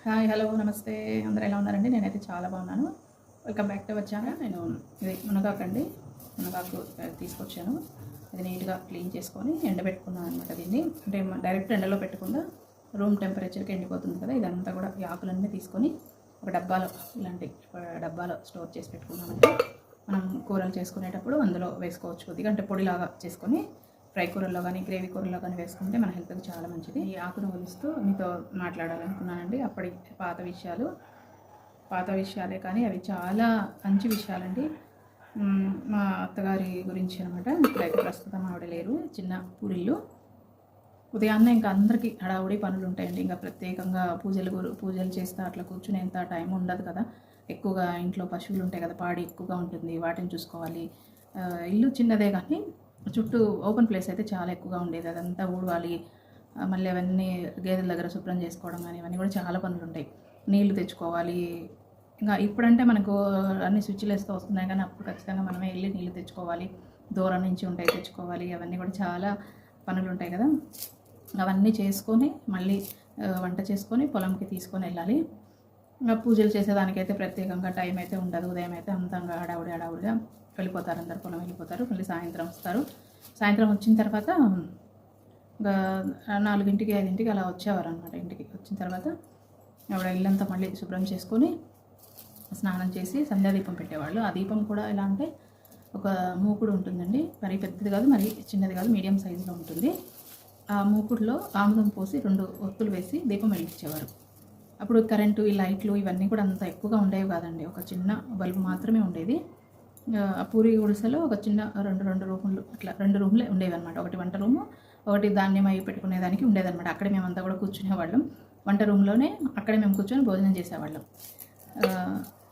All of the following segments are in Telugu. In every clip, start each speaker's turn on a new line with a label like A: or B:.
A: హాయ్, హలో, నమస్తే. అందరూ ఎలా ఉన్నారండి? నేనైతే చాలా బాగున్నాను. Welcome back to our channel. నేను ఇది మునగాకండి, మునగాకు తీసుకొచ్చాను. ఇది నీట్గా క్లీన్ చేసుకొని ఎండబెట్టుకున్నాను అనమాట. దీన్ని అంటే డైరెక్ట్ ఎండలో పెట్టకుండా రూమ్ టెంపరేచర్కి ఎండిపోతుంది కదా, ఇదంతా కూడా ఈ ఆకులన్నీ తీసుకొని ఒక డబ్బాలో, ఇలాంటి డబ్బాలో స్టోర్ చేసి పెట్టుకున్నామంటే మనం కూరలు చేసుకునేటప్పుడు అందులో వేసుకోవచ్చు. కొద్దిగా అంటే పొడిలాగా చేసుకొని ఫ్రై కూరల్లో కానీ గ్రేవీ కూరల్లో కానీ వేసుకుంటే మన హెల్త్కి చాలా మంచిది. ఈ ఆకును వలుస్తూ మీతో మాట్లాడాలనుకున్నానండి. అప్పటి పాత విషయాలే కానీ అవి చాలా మంచి విషయాలండి. మా అత్తగారి గురించి అనమాట. ఇప్పుడైతే ప్రస్తుతం ఆవిడ లేరు, చిన్న పూరిల్లు. ఉదయాన్నే ఇంకా అందరికీ హడావుడి పనులు ఉంటాయండి. ఇంకా ప్రత్యేకంగా పూజలు చేస్తే అట్లా కూర్చునేంత టైం ఉండదు కదా. ఎక్కువగా ఇంట్లో పశువులు ఉంటాయి కదా, పాడి ఎక్కువగా ఉంటుంది, వాటిని చూసుకోవాలి. ఇల్లు చిన్నదే కానీ చుట్టూ ఓపెన్ ప్లేస్ అయితే చాలా ఎక్కువగా ఉండేది. అదంతా ఊడవాలి, మళ్ళీ అవన్నీ గేదెల దగ్గర శుభ్రం చేసుకోవడం కానీ ఇవన్నీ కూడా చాలా పనులు ఉంటాయి. నీళ్లు తెచ్చుకోవాలి. ఇంకా ఇప్పుడంటే మనకు అన్ని స్విచ్లు వేస్తూ వస్తున్నాయి, కానీ అప్పుడు ఖచ్చితంగా మనమే వెళ్ళి నీళ్ళు తెచ్చుకోవాలి. దూరం నుంచి ఉంటాయి తెచ్చుకోవాలి. అవన్నీ కూడా చాలా పనులు ఉంటాయి కదా. అవన్నీ చేసుకొని మళ్ళీ వంట చేసుకొని పొలంకి తీసుకొని వెళ్ళాలి. ఇంకా పూజలు చేసేదానికైతే ప్రత్యేకంగా టైం అయితే ఉండదు. ఉదయం అయితే అంతంగా హడావుడిగా వెళ్ళిపోతారు, అందరు పొలం వెళ్ళిపోతారు. మళ్ళీ సాయంత్రం వస్తారు. సాయంత్రం వచ్చిన తర్వాత ఇంకా 4కి 5కి అలా వచ్చేవారు అనమాట. ఇంటికి వచ్చిన తర్వాత ఆవిడ ఇల్లంతా మళ్ళీ శుభ్రం చేసుకొని స్నానం చేసి సంధ్యాదీపం పెట్టేవాళ్ళు. ఆ దీపం కూడా ఎలా అంటే ఒక మూకుడు ఉంటుందండి, మరీ పెద్దది కాదు మరీ చిన్నది కాదు, మీడియం సైజులో ఉంటుంది. ఆ మూకుడులో ఆముదం పోసి 2 ఒత్తులు వేసి దీపం వెలిగించేవారు. అప్పుడు కరెంటు, ఈ లైట్లు ఇవన్నీ కూడా అంత ఎక్కువగా ఉండేవి కాదండి. ఒక చిన్న బల్బు మాత్రమే ఉండేది. ఆ పూరి గుడిసెలో ఒక చిన్న రెండు రూములు, అట్లా 2 రూములే ఉండేవి అనమాట. ఒకటి వంట రూము, ఒకటి ధాన్యం అవి పెట్టుకునేదానికి ఉండేదన్నమాట. అక్కడే మేమంతా కూడా కూర్చునేవాళ్ళం. వంట రూమ్లోనే అక్కడే మేము కూర్చొని భోజనం చేసేవాళ్ళం.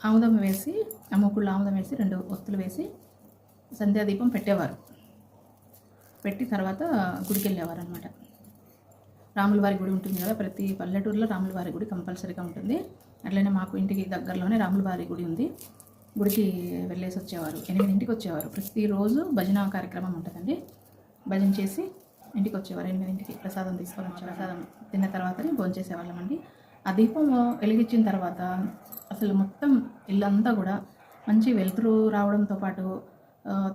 A: ఆముదం వేసి, ఆ మూకుళ్ళు ఆముదం వేసి 2 ఒత్తులు వేసి సంధ్యాదీపం పెట్టేవారు. పెట్టి తర్వాత గుడికి వెళ్ళేవారు అనమాట. రాములవారి గుడి ఉంటుంది కదా, ప్రతి పల్లెటూరులో రాములవారి గుడి కంపల్సరీగా ఉంటుంది. అట్లనే మాకు ఇంటికి దగ్గరలోనే రాములవారి గుడి ఉంది. గుడికి వెళ్ళేసి వచ్చేవారు. 8ంటికి వచ్చేవారు. ప్రతిరోజు భజన కార్యక్రమం ఉంటుందండి. భజన చేసి ఇంటికి వచ్చేవారు. 8ంటికి ప్రసాదం తీసుకొని వచ్చే ప్రసాదం తిన్న తర్వాతనే భోజనం చేసేవాళ్ళమండి. ఆ దీపం వెలిగించిన తర్వాత అసలు మొత్తం ఇల్లంతా కూడా మంచి వెలుతురు రావడంతో పాటు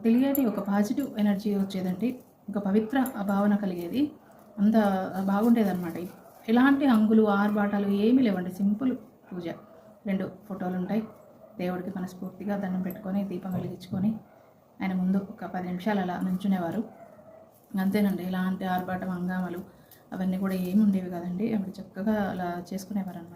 A: తెలియని ఒక పాజిటివ్ ఎనర్జీ వచ్చేదండి. ఒక పవిత్ర భావన కలిగేది. అంత బాగుండేదన్నమాట. ఎలాంటి హంగులు ఆర్భాటాలు ఏమీ లేవండి. సింపుల్ పూజ. 2 ఫోటోలు ఉంటాయి. దేవుడికి మనస్ఫూర్తిగా దండం పెట్టుకొని దీపం వెలిగించుకొని ఆయన ముందు ఒక 10 నిమిషాలు అలా నుంచునేవారు. అంతేనండి. ఎలాంటి ఆర్భాటం హంగామాలు అవన్నీ కూడా ఏమి ఉండేవి కాదండి. అప్పుడు చక్కగా అలా చేసుకునేవారు అన్నమాట.